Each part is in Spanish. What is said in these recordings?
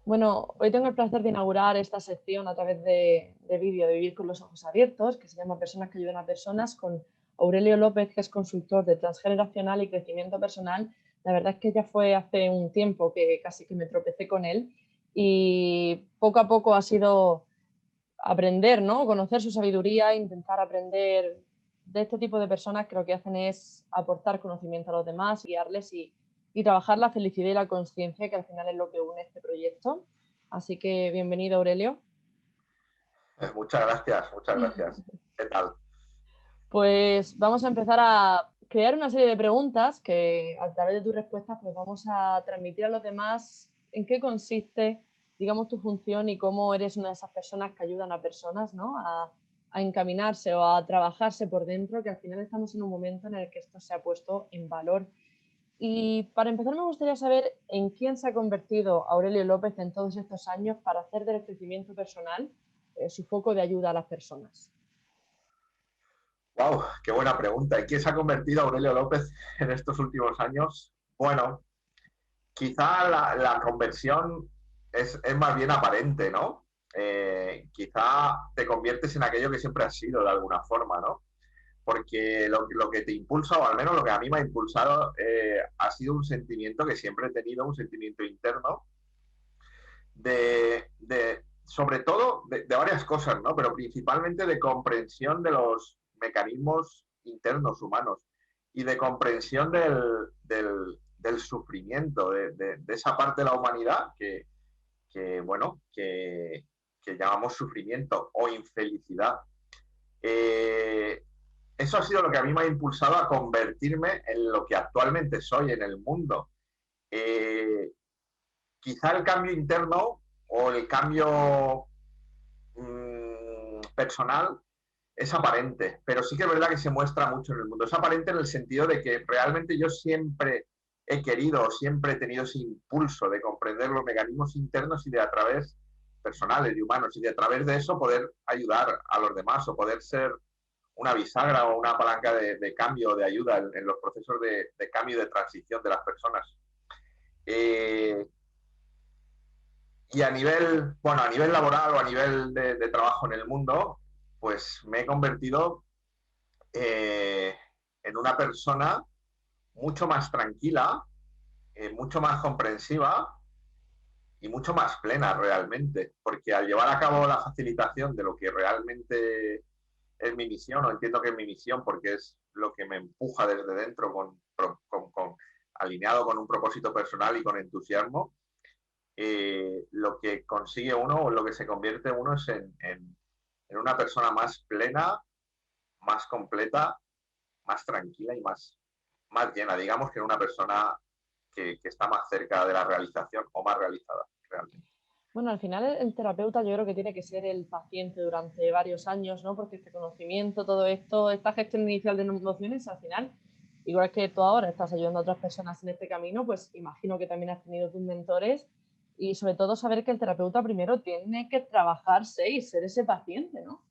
Bueno, hoy tengo el placer de inaugurar esta sección a través de vídeo de Vivir con los ojos abiertos, que se llama Personas que ayudan a personas, con Aurelio López, que es consultor de transgeneracional y crecimiento personal. La verdad es que ya fue hace un tiempo que casi que me tropecé con él y poco a poco ha sido aprender, ¿no? Conocer su sabiduría, intentar aprender de este tipo de personas que lo que hacen es aportar conocimiento a los demás, guiarles y trabajar la felicidad y la conciencia, que al final es lo que une este proyecto. Así que bienvenido, Aurelio. Muchas gracias, muchas gracias. ¿Qué tal? Pues vamos a empezar a crear una serie de preguntas que a través de tus respuestas pues vamos a transmitir a los demás en qué consiste, digamos, tu función y cómo eres una de esas personas que ayudan a personas, ¿no? A encaminarse o a trabajarse por dentro, que al final estamos en un momento en el que esto se ha puesto en valor. Y para empezar me gustaría saber en quién se ha convertido Aurelio López en todos estos años para hacer del crecimiento personal su foco de ayuda a las personas. Wow, qué buena pregunta. ¿En quién se ha convertido Aurelio López en estos últimos años? Bueno, quizá la conversión es más bien aparente, ¿no? Quizá te conviertes en aquello que siempre has sido de alguna forma, ¿no? Porque lo que te impulsa, o al menos lo que a mí me ha impulsado, ha sido un sentimiento que siempre he tenido, un sentimiento interno, sobre todo de varias cosas, ¿no? Pero principalmente de comprensión de los mecanismos internos humanos y de comprensión del sufrimiento, de esa parte de la humanidad bueno, que llamamos sufrimiento o infelicidad. Eh, Eso ha sido lo que a mí me ha impulsado a convertirme en lo que actualmente soy en el mundo. Eh, Quizá el cambio interno o el cambio personal es aparente, pero sí que es verdad que se muestra mucho en el mundo. Es aparente en el sentido de que realmente yo siempre he querido, siempre he tenido ese impulso de comprender los mecanismos internos y de a través personales y humanos y de a través de eso poder ayudar a los demás o poder ser una bisagra o una palanca de cambio, de ayuda en los procesos de cambio y de transición de las personas. Eh, Y bueno, a nivel laboral o a nivel de trabajo en el mundo, pues me he convertido eh, en una persona mucho más tranquila, mucho más comprensiva y mucho más plena realmente, porque al llevar a cabo la facilitación de lo que realmente es mi misión, o entiendo que es mi misión porque es lo que me empuja desde dentro alineado con un propósito personal y con entusiasmo, lo que consigue uno o lo que se convierte uno es en una persona más plena, más completa, más tranquila y más llena, digamos, que en una persona que está más cerca de la realización o más realizada realmente. Bueno, al final el terapeuta yo creo que tiene que ser el paciente durante varios años, ¿no? Porque este conocimiento, todo esto, esta gestión inicial de emociones, al final, igual que tú ahora estás ayudando a otras personas en este camino, pues imagino que también has tenido tus mentores y sobre todo saber que el terapeuta primero tiene que trabajarse y ser ese paciente, ¿no?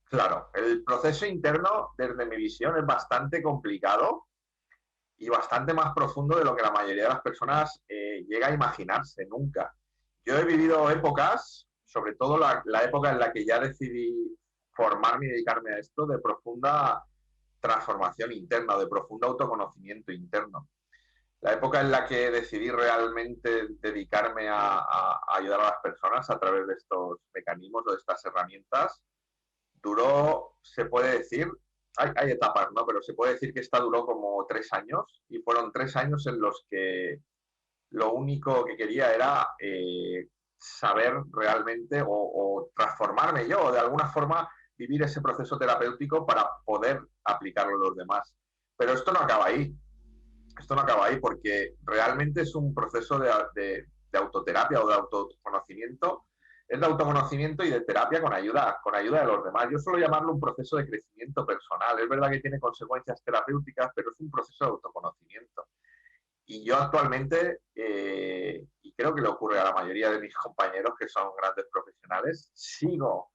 Claro, el proceso interno, desde mi visión, es bastante complicado y bastante más profundo de lo que la mayoría de las personas llega a imaginarse nunca. Yo he vivido épocas, sobre todo la época en la que ya decidí formarme y dedicarme a esto, de profunda transformación interna, de profundo autoconocimiento interno. La época en la que decidí realmente dedicarme a ayudar a las personas a través de estos mecanismos o de estas herramientas duró, se puede decir, hay etapas, ¿no? Pero se puede decir que esta duró como 3 años y fueron 3 años en los que lo único que quería era saber realmente o transformarme yo, o de alguna forma vivir ese proceso terapéutico para poder aplicarlo a los demás. Pero esto no acaba ahí. Esto no acaba ahí porque realmente es un proceso de autoterapia o de autoconocimiento. Es de autoconocimiento y de terapia con ayuda de los demás. Yo suelo llamarlo un proceso de crecimiento personal. Es verdad que tiene consecuencias terapéuticas, pero es un proceso de autoconocimiento. Y yo actualmente, y creo que le ocurre a la mayoría de mis compañeros que son grandes profesionales, sigo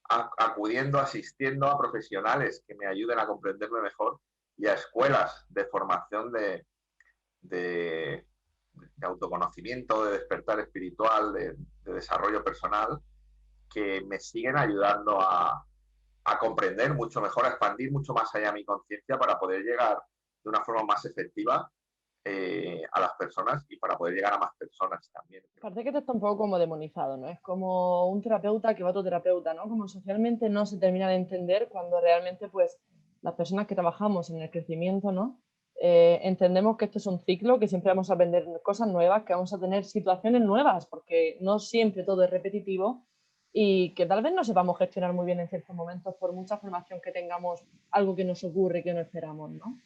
acudiendo, asistiendo a profesionales que me ayuden a comprenderme mejor y a escuelas de formación de de autoconocimiento, de despertar espiritual, de desarrollo personal, que me siguen ayudando a comprender mucho mejor, a expandir mucho más allá mi conciencia para poder llegar de una forma más efectiva a las personas y para poder llegar a más personas también. Parece que esto está un poco como demonizado, ¿no? Es como un terapeuta que va a otro terapeuta, ¿no? Como socialmente no se termina de entender cuando realmente, pues, las personas que trabajamos en el crecimiento, ¿no? Entendemos que esto es un ciclo, que siempre vamos a aprender cosas nuevas, que vamos a tener situaciones nuevas, porque no siempre todo es repetitivo y que tal vez no sepamos gestionar muy bien en ciertos momentos por mucha formación que tengamos, algo que nos ocurre y que no esperamos, ¿no?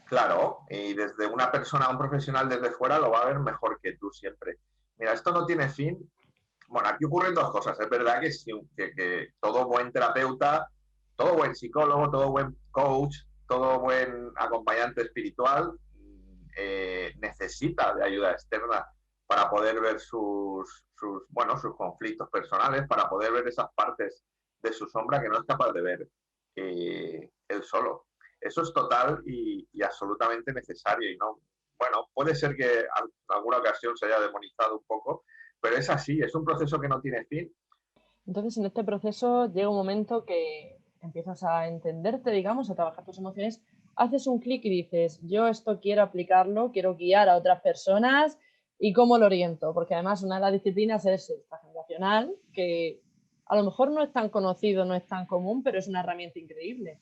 Claro, y desde una persona, un profesional desde fuera lo va a ver mejor que tú siempre. Mira, esto no tiene fin. Bueno, aquí ocurren dos cosas. Es verdad que todo buen terapeuta, todo buen psicólogo, todo buen coach, todo buen acompañante espiritual necesita de ayuda externa para poder ver bueno, sus conflictos personales, para poder ver esas partes de su sombra que no es capaz de ver él solo. Eso es total y absolutamente necesario. Y no, bueno, puede ser que en alguna ocasión se haya demonizado un poco, pero es así, es un proceso que no tiene fin. Entonces, en este proceso llega un momento que empiezas a entenderte, digamos, a trabajar tus emociones, haces un clic y dices, yo esto quiero aplicarlo, quiero guiar a otras personas y cómo lo oriento, porque además una de las disciplinas es el transgeneracional, que a lo mejor no es tan conocido, no es tan común, pero es una herramienta increíble.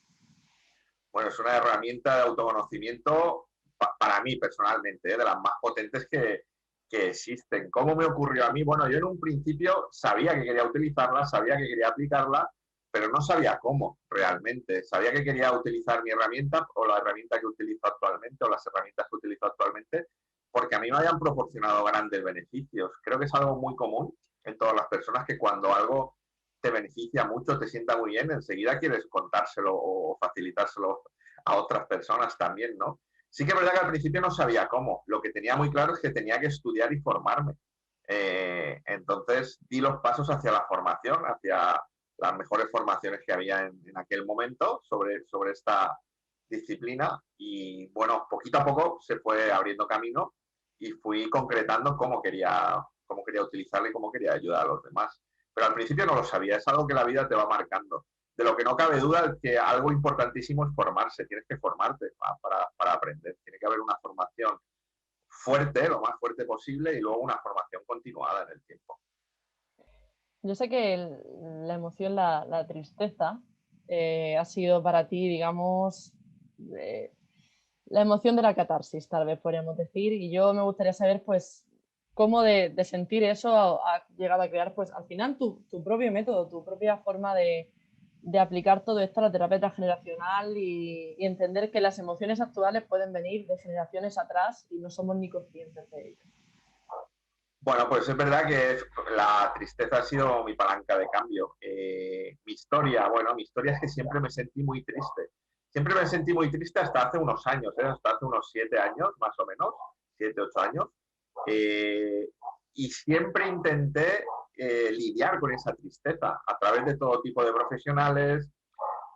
Bueno, es una herramienta de autoconocimiento para mí personalmente, de las más potentes que existen. ¿Cómo me ocurrió a mí? Bueno, yo en un principio sabía que quería utilizarla, sabía que quería aplicarla, pero no sabía cómo realmente. Sabía que quería utilizar mi herramienta o la herramienta que utilizo actualmente o las herramientas que utilizo actualmente, porque a mí me hayan proporcionado grandes beneficios. Creo que es algo muy común en todas las personas que cuando algo te beneficia mucho, te sienta muy bien, enseguida quieres contárselo o facilitárselo a otras personas también, ¿no? Sí que es verdad que al principio no sabía cómo. Lo que tenía muy claro es que tenía que estudiar y formarme. Entonces di los pasos hacia la formación, hacia las mejores formaciones que había en aquel momento sobre esta disciplina y bueno, poquito a poco se fue abriendo camino y fui concretando cómo quería utilizarla y cómo quería ayudar a los demás. Pero al principio no lo sabía, es algo que la vida te va marcando. De lo que no cabe duda es que algo importantísimo es formarse, tienes que formarte para aprender, tiene que haber una formación fuerte, lo más fuerte posible, y luego una formación continuada en el tiempo. Yo sé que la emoción, la tristeza, ha sido para ti, digamos, eh, la emoción de la catarsis, tal vez podríamos decir, y yo me gustaría saber, pues, cómo de sentir eso ha llegado a crear, pues, al final tu propio método, tu propia forma de aplicar todo esto a la terapia transgeneracional y entender que las emociones actuales pueden venir de generaciones atrás y no somos ni conscientes de ello. Bueno, pues es verdad que la tristeza ha sido mi palanca de cambio. Mi historia es que siempre me sentí muy triste. Siempre me sentí muy triste hasta hace unos años, hasta hace unos 7 años, más o menos, 7, 8 años. Eh, y siempre intenté lidiar con esa tristeza a través de todo tipo de profesionales,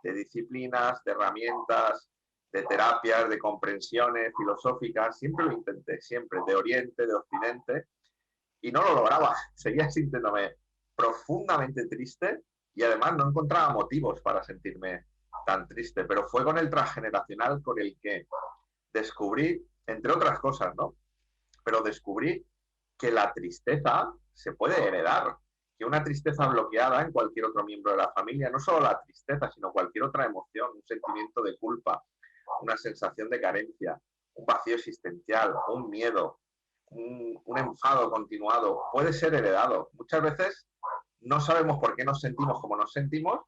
de disciplinas, de herramientas, de terapias, de comprensiones filosóficas. Siempre lo intenté, siempre, de Oriente, de Occidente y no lo lograba. Seguía sintiéndome profundamente triste y además no encontraba motivos para sentirme tan triste. Pero fue con el transgeneracional con el que descubrí, entre otras cosas, ¿no? Pero descubrí que la tristeza se puede heredar, que una tristeza bloqueada en cualquier otro miembro de la familia, no solo la tristeza, sino cualquier otra emoción, un sentimiento de culpa, una sensación de carencia, un vacío existencial, un miedo, un enfado continuado, puede ser heredado. Muchas veces no sabemos por qué nos sentimos como nos sentimos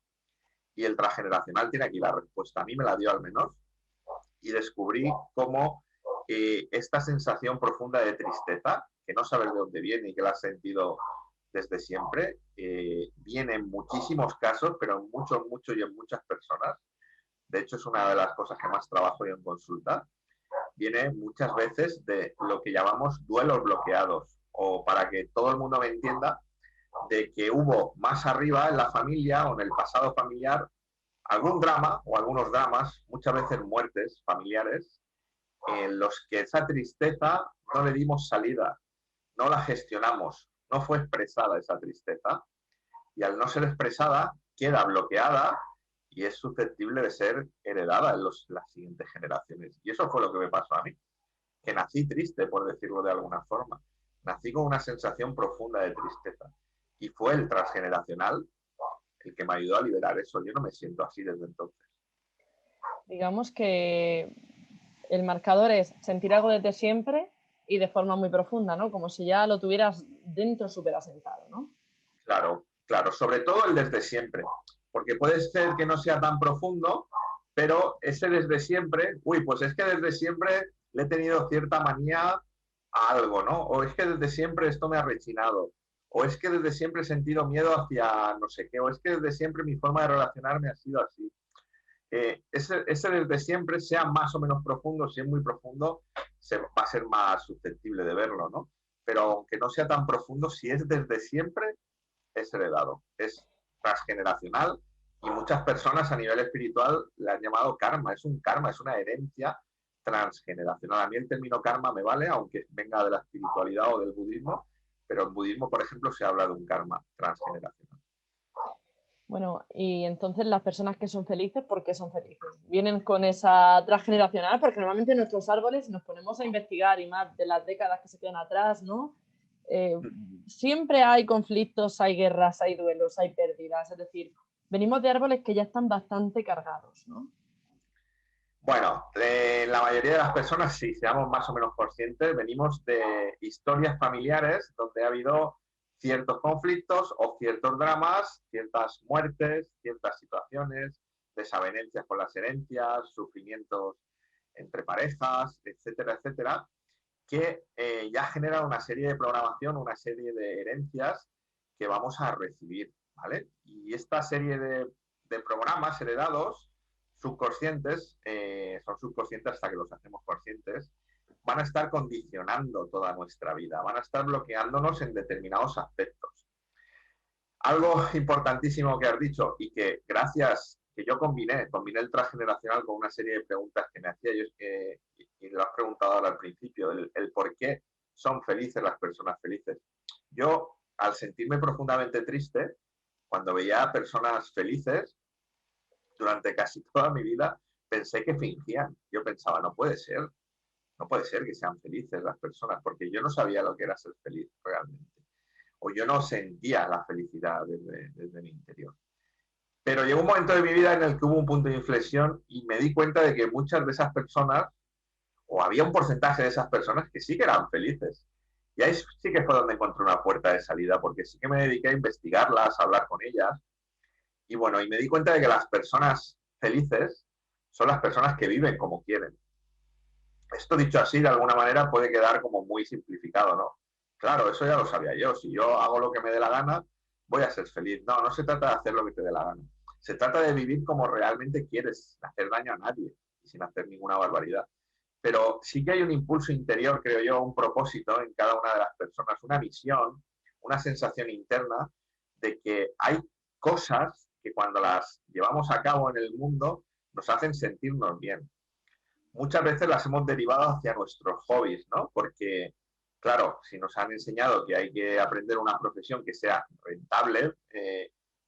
y el transgeneracional tiene aquí la respuesta. A mí me la dio al menos y descubrí cómo esta sensación profunda de tristeza, que no sabes de dónde viene y que la has sentido desde siempre, viene en muchísimos casos, pero en muchos, muchos y en muchas personas. De hecho, es una de las cosas que más trabajo yo en consulta. Viene muchas veces de lo que llamamos duelos bloqueados, o para que todo el mundo me entienda, de que hubo más arriba en la familia o en el pasado familiar algún drama o algunos dramas, muchas veces muertes familiares, en los que esa tristeza no le dimos salida, no la gestionamos, no fue expresada esa tristeza, y al no ser expresada queda bloqueada y es susceptible de ser heredada en las siguientes generaciones. Y eso fue lo que me pasó a mí, que nací triste, por decirlo de alguna forma. Nací con una sensación profunda de tristeza. Y fue el transgeneracional el que me ayudó a liberar eso. Yo no me siento así desde entonces. Digamos que el marcador es sentir algo desde siempre y de forma muy profunda, ¿no? Como si ya lo tuvieras dentro súper asentado, ¿no? Claro, claro. Sobre todo el desde siempre. Porque puede ser que no sea tan profundo, pero ese desde siempre, pues es que desde siempre le he tenido cierta manía a algo, ¿no? O es que desde siempre esto me ha rechinado. O es que desde siempre he sentido miedo hacia no sé qué. O es que desde siempre mi forma de relacionarme ha sido así. Ese desde siempre, sea más o menos profundo, si es muy profundo, va a ser más susceptible de verlo, ¿no? Pero aunque no sea tan profundo, si es desde siempre, es heredado, es transgeneracional y muchas personas a nivel espiritual le han llamado karma, es una herencia transgeneracional. A mí el término karma me vale, aunque venga de la espiritualidad o del budismo, pero en budismo, por ejemplo, se habla de un karma transgeneracional. Bueno, y entonces las personas que son felices, ¿por qué son felices? Vienen con esa transgeneracional, porque normalmente nuestros árboles, si nos ponemos a investigar y más de las décadas que se quedan atrás, ¿no? Siempre hay conflictos, hay guerras, hay duelos, hay pérdidas, es decir, venimos de árboles que ya están bastante cargados, ¿no? Bueno, la mayoría de las personas, sí, seamos más o menos conscientes, venimos de historias familiares donde ha habido ciertos conflictos o ciertos dramas, ciertas muertes, ciertas situaciones, desavenencias con las herencias, sufrimientos entre parejas, etcétera, etcétera, que ya generan una serie de programación, una serie de herencias que vamos a recibir, ¿vale? Y esta serie de programas heredados, subconscientes, son subconscientes hasta que los hacemos conscientes, van a estar condicionando toda nuestra vida, van a estar bloqueándonos en determinados aspectos. Algo importantísimo que has dicho y que gracias, que yo combiné el transgeneracional con una serie de preguntas que me hacía yo, y lo has preguntado ahora al principio, el por qué son felices las personas felices. Yo, al sentirme profundamente triste, cuando veía a personas felices, durante casi toda mi vida, pensé que fingían. Yo pensaba, no puede ser que sean felices las personas, porque yo no sabía lo que era ser feliz realmente. O yo no sentía la felicidad desde mi interior. Pero llegó un momento de mi vida en el que hubo un punto de inflexión y me di cuenta de que muchas de esas personas, o había un porcentaje de esas personas que sí que eran felices. Y ahí sí que fue donde encontré una puerta de salida, porque sí que me dediqué a investigarlas, a hablar con ellas. Y bueno, y me di cuenta de que las personas felices son las personas que viven como quieren. Esto dicho así, de alguna manera, puede quedar como muy simplificado, ¿no? Claro, eso ya lo sabía yo. Si yo hago lo que me dé la gana, voy a ser feliz. No, no se trata de hacer lo que te dé la gana. Se trata de vivir como realmente quieres, sin hacer daño a nadie y sin hacer ninguna barbaridad. Pero sí que hay un impulso interior, creo yo, un propósito en cada una de las personas, una misión, una sensación interna de que hay cosas que cuando las llevamos a cabo en el mundo nos hacen sentirnos bien. Muchas veces las hemos derivado hacia nuestros hobbies, ¿no? Porque, claro, si nos han enseñado que hay que aprender una profesión que sea rentable,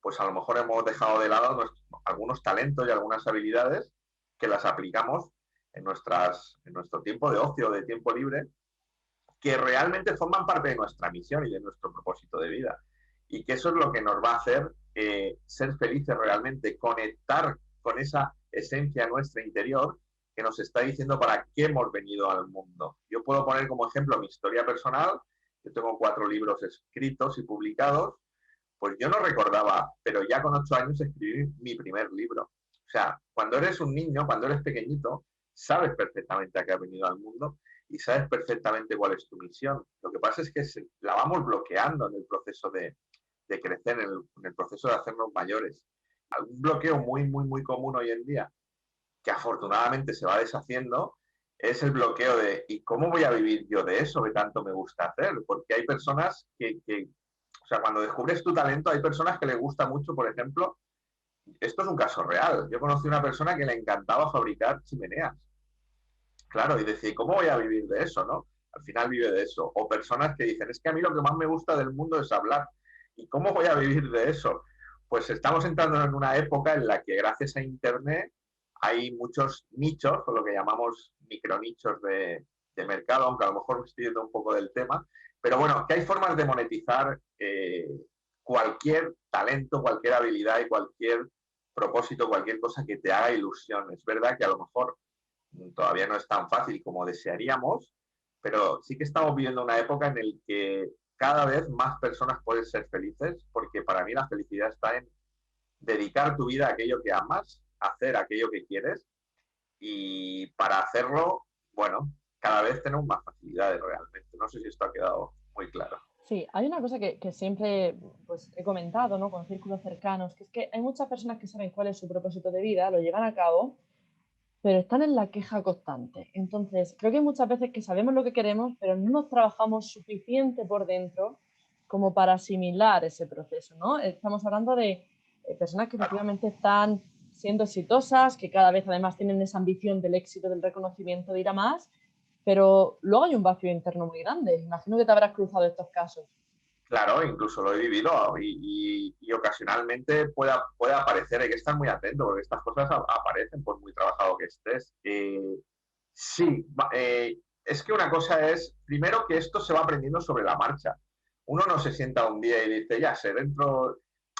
pues a lo mejor hemos dejado de lado algunos talentos y algunas habilidades que las aplicamos en nuestro tiempo de ocio, de tiempo libre, que realmente forman parte de nuestra misión y de nuestro propósito de vida. Y que eso es lo que nos va a hacer ser felices realmente, conectar con esa esencia nuestra interior que nos está diciendo para qué hemos venido al mundo. Yo puedo poner como ejemplo mi historia personal. Yo tengo 4 libros escritos y publicados. Pues yo no recordaba, pero ya con 8 años escribí mi primer libro. O sea, cuando eres un niño, cuando eres pequeñito, sabes perfectamente a qué has venido al mundo y sabes perfectamente cuál es tu misión. Lo que pasa es que la vamos bloqueando en el proceso de crecer, en el proceso de hacernos mayores. Un bloqueo muy, muy, muy común hoy en día, que afortunadamente se va deshaciendo, es el bloqueo de ¿y cómo voy a vivir yo de eso que tanto me gusta hacer? Porque hay personas o sea, cuando descubres tu talento, hay personas que les gusta mucho, por ejemplo, esto es un caso real. Yo conocí una persona que le encantaba fabricar chimeneas. Claro, y decía, ¿cómo voy a vivir de eso, no? al final vive de eso. O personas que dicen, es que a mí lo que más me gusta del mundo es hablar. ¿Y cómo voy a vivir de eso? Pues estamos entrando en una época en la que gracias a Internet hay muchos nichos, o lo que llamamos micronichos de mercado, aunque a lo mejor me estoy yendo un poco del tema, pero bueno, que hay formas de monetizar cualquier talento, cualquier habilidad y cualquier propósito, cualquier cosa que te haga ilusión. Es verdad que a lo mejor todavía no es tan fácil como desearíamos, pero sí que estamos viviendo una época en la que cada vez más personas pueden ser felices, porque para mí la felicidad está en dedicar tu vida a aquello que amas, hacer aquello que quieres, y para hacerlo, bueno, cada vez tenemos más facilidades realmente. No sé si esto ha quedado muy claro. Sí, hay una cosa que siempre pues, he comentado, ¿no? Con círculos cercanos, que es que hay muchas personas que saben cuál es su propósito de vida, lo llevan a cabo, pero están en la queja constante. Entonces, creo que hay muchas veces que sabemos lo que queremos, pero no nos trabajamos suficiente por dentro como para asimilar ese proceso, ¿no? Estamos hablando de personas que Claro. efectivamente están siendo exitosas, que cada vez además tienen esa ambición del éxito, del reconocimiento, de ir a más, pero luego hay un vacío interno muy grande. Imagino que te habrás cruzado estos casos. Claro, incluso lo he vivido y ocasionalmente puede aparecer, hay que estar muy atento porque estas cosas aparecen por muy trabajado que estés. Sí, es que una cosa es, primero que esto se va aprendiendo sobre la marcha. Uno no se sienta un día y dice, ya sé,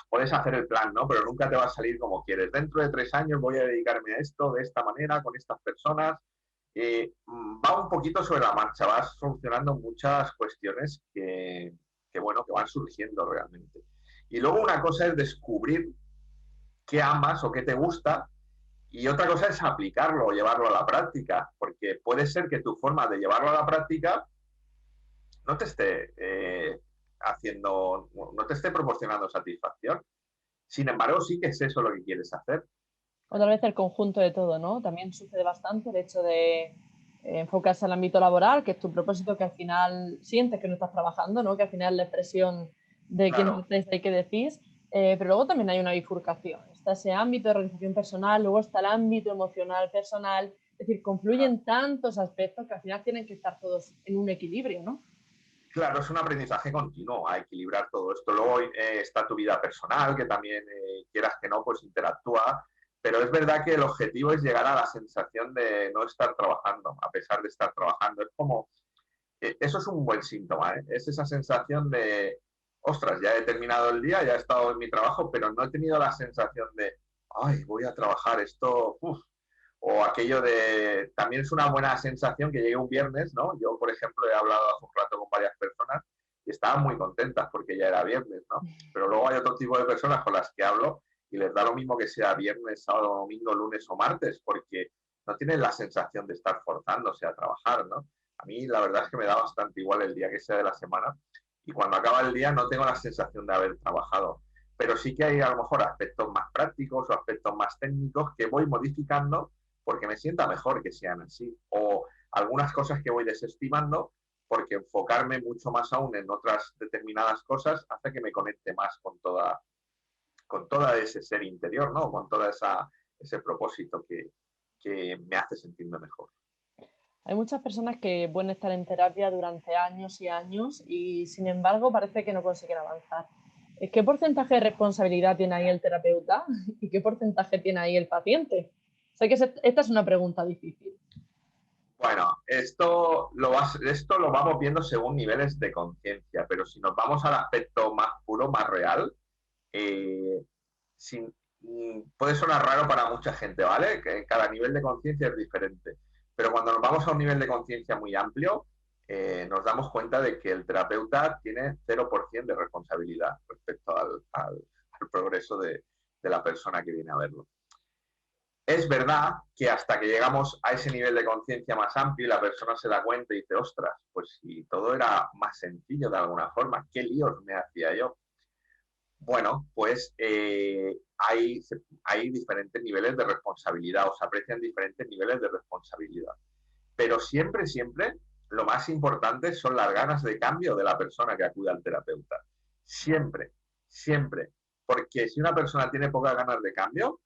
puedes hacer el plan, ¿no? Pero nunca te va a salir como quieres. Dentro de 3 años voy a dedicarme a esto, de esta manera, con estas personas. Va un poquito sobre la marcha, vas solucionando muchas cuestiones bueno, que van surgiendo realmente. Y luego una cosa es descubrir qué amas o qué te gusta y otra cosa es aplicarlo o llevarlo a la práctica, porque puede ser que tu forma de llevarlo a la práctica no te esté no te esté proporcionando satisfacción. Sin embargo, sí que es eso lo que quieres hacer. O tal vez el conjunto de todo, ¿no? También sucede bastante el hecho de enfocarse al ámbito laboral, que es tu propósito, que al final sientes que no estás trabajando, ¿no? Que al final es la expresión de quién Claro, estáis y qué decís, pero luego también hay una bifurcación. Está ese ámbito de realización personal, luego está el ámbito emocional, personal, es decir, confluyen tantos aspectos que al final tienen que estar todos en un equilibrio, ¿no? claro, es un aprendizaje continuo a equilibrar todo esto. Luego está tu vida personal, que también, quieras que no, pues interactúa. Pero es verdad que el objetivo es llegar a la sensación de no estar trabajando, a pesar de estar trabajando. Es como, eso es un buen síntoma, ¿eh? Es esa sensación de, ostras, ya he terminado el día, ya he estado en mi trabajo, pero no he tenido la sensación de, ay, voy a trabajar esto, uf. O aquello de, también es una buena sensación que llegue un viernes, ¿no? Yo, por ejemplo, he hablado hace un rato con varias personas y estaban muy contentas porque ya era viernes, ¿no? Pero luego hay otro tipo de personas con las que hablo y les da lo mismo que sea viernes, sábado, domingo, lunes o martes, porque no tienen la sensación de estar forzándose a trabajar, ¿no? A mí la verdad es que me da bastante igual el día que sea de la semana y cuando acaba el día no tengo la sensación de haber trabajado. Pero sí que hay a lo mejor aspectos más prácticos o aspectos más técnicos que voy modificando porque me sienta mejor que sean así. O algunas cosas que voy desestimando porque enfocarme mucho más aún en otras determinadas cosas hace que me conecte más con toda ese ser interior, ¿no? Con todo ese propósito que me hace sentirme mejor. Hay muchas personas que pueden estar en terapia durante años y años y, sin embargo, parece que no consiguen avanzar. ¿Qué porcentaje de responsabilidad tiene ahí el terapeuta y qué porcentaje tiene ahí el paciente? Sé que esta es una pregunta difícil. Bueno, esto lo vamos viendo según niveles de conciencia, pero si nos vamos al aspecto más puro, más real, eh, sin, puede sonar raro para mucha gente, ¿vale? Que cada nivel de conciencia es diferente. Pero cuando nos vamos a un nivel de conciencia muy amplio, nos damos cuenta de que el terapeuta tiene 0% de responsabilidad respecto al progreso de la persona que viene a verlo. Es verdad que hasta que llegamos a ese nivel de conciencia más amplio y la persona se da cuenta y dice, ostras, pues si todo era más sencillo de alguna forma, ¿qué líos me hacía yo? Bueno, pues hay diferentes niveles de responsabilidad, o se aprecian diferentes niveles de responsabilidad. Pero siempre, siempre, lo más importante son las ganas de cambio de la persona que acude al terapeuta. Siempre, siempre. Porque si una persona tiene pocas ganas de cambio,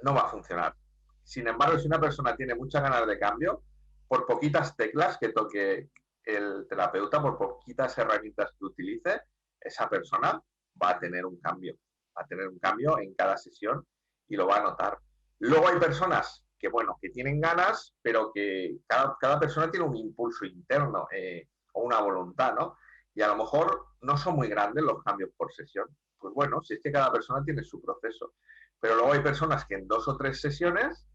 no va a funcionar. Sin embargo, si una persona tiene muchas ganas de cambio, por poquitas teclas que toque el terapeuta, por poquitas herramientas que utilice, esa persona va a tener un cambio. Va a tener un cambio en cada sesión y lo va a notar. Luego hay personas que, bueno, que tienen ganas, pero que cada persona tiene un impulso interno o una voluntad, ¿no? Y a lo mejor no son muy grandes los cambios por sesión. Pues bueno, si es que cada persona tiene su proceso. Pero luego hay personas que en 2 o 3 sesiones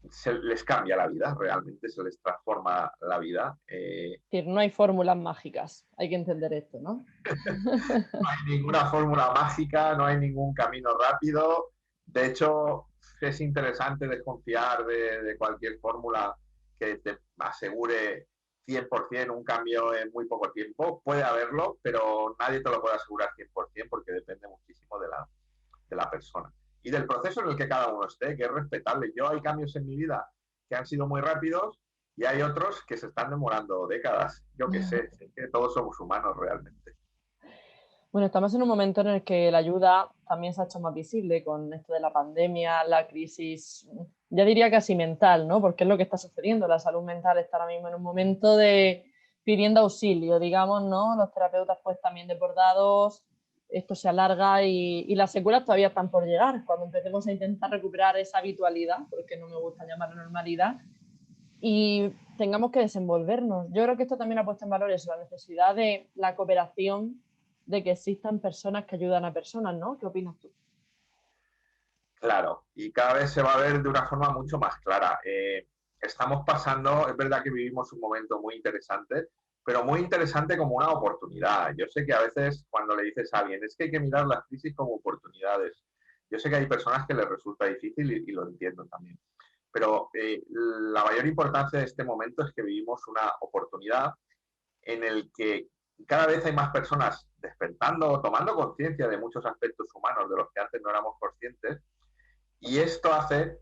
se les cambia la vida, realmente se les transforma la vida. Es decir, no hay fórmulas mágicas, hay que entender esto, ¿no? No hay ninguna fórmula mágica, no hay ningún camino rápido. De hecho, es interesante desconfiar de cualquier fórmula que te asegure 100% un cambio en muy poco tiempo. Puede haberlo, pero nadie te lo puede asegurar 100% porque depende muchísimo de la persona y del proceso en el que cada uno esté, que es respetable. Yo hay cambios en mi vida que han sido muy rápidos y hay otros que se están demorando décadas. Yo qué sé, es que todos somos humanos realmente. Bueno, estamos en un momento en el que la ayuda también se ha hecho más visible con esto de la pandemia, la crisis, ya diría casi mental, ¿no? Porque es lo que está sucediendo. La salud mental está ahora mismo en un momento de pidiendo auxilio, digamos, ¿no? Los terapeutas pues también desbordados, esto se alarga y las secuelas todavía están por llegar. Cuando empecemos a intentar recuperar esa habitualidad, porque no me gusta llamarla normalidad, y tengamos que desenvolvernos. Yo creo que esto también ha puesto en valor eso, la necesidad de la cooperación, de que existan personas que ayudan a personas, ¿no? ¿Qué opinas tú? Claro, y cada vez se va a ver de una forma mucho más clara. Estamos pasando, es verdad que vivimos un momento muy interesante, pero muy interesante como una oportunidad. Yo sé que a veces cuando le dices a alguien, es que hay que mirar las crisis como oportunidades. Yo sé que hay personas que les resulta difícil y lo entiendo también. Pero la mayor importancia de este momento es que vivimos una oportunidad en el que cada vez hay más personas despertando, tomando conciencia de muchos aspectos humanos de los que antes no éramos conscientes, y esto hace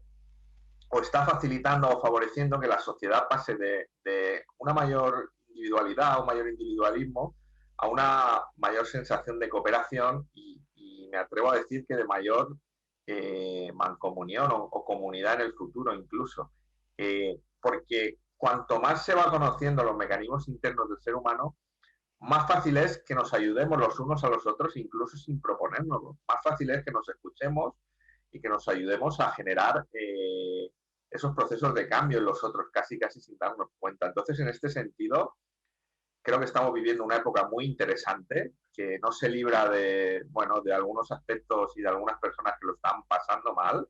o está facilitando o favoreciendo que la sociedad pase de una mayor individualidad, un mayor individualismo, a una mayor sensación de cooperación y me atrevo a decir que de mayor mancomunión o comunidad en el futuro incluso. Porque cuanto más se va conociendo los mecanismos internos del ser humano, más fácil es que nos ayudemos los unos a los otros, incluso sin proponérnoslo. Más fácil es que nos escuchemos y que nos ayudemos a generar esos procesos de cambio en los otros, casi sin darnos cuenta. Entonces, en este sentido, creo que estamos viviendo una época muy interesante, que no se libra de, bueno, de algunos aspectos y de algunas personas que lo están pasando mal,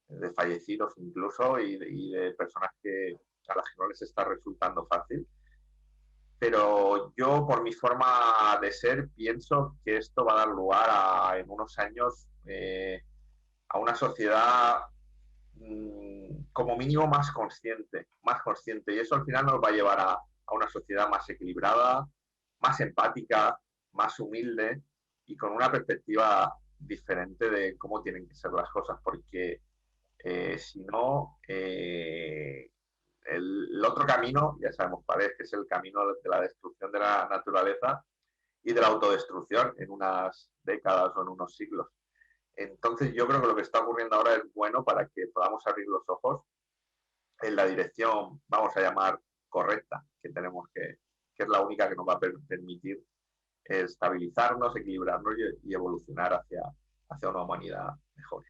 de fallecidos incluso, y de personas a las que no les está resultando fácil. Pero yo, por mi forma de ser, pienso que esto va a dar lugar en unos años a una sociedad como mínimo más consciente. Y eso al final nos va a llevar a una sociedad más equilibrada, más empática, más humilde y con una perspectiva diferente de cómo tienen que ser las cosas, porque si no, el otro camino, ya sabemos cuál es, que es el camino de la destrucción de la naturaleza y de la autodestrucción en unas décadas o en unos siglos. Entonces yo creo que lo que está ocurriendo ahora es bueno para que podamos abrir los ojos en la dirección, vamos a llamar, correcta, que es la única que nos va a permitir estabilizarnos, equilibrarnos y evolucionar hacia una humanidad mejor.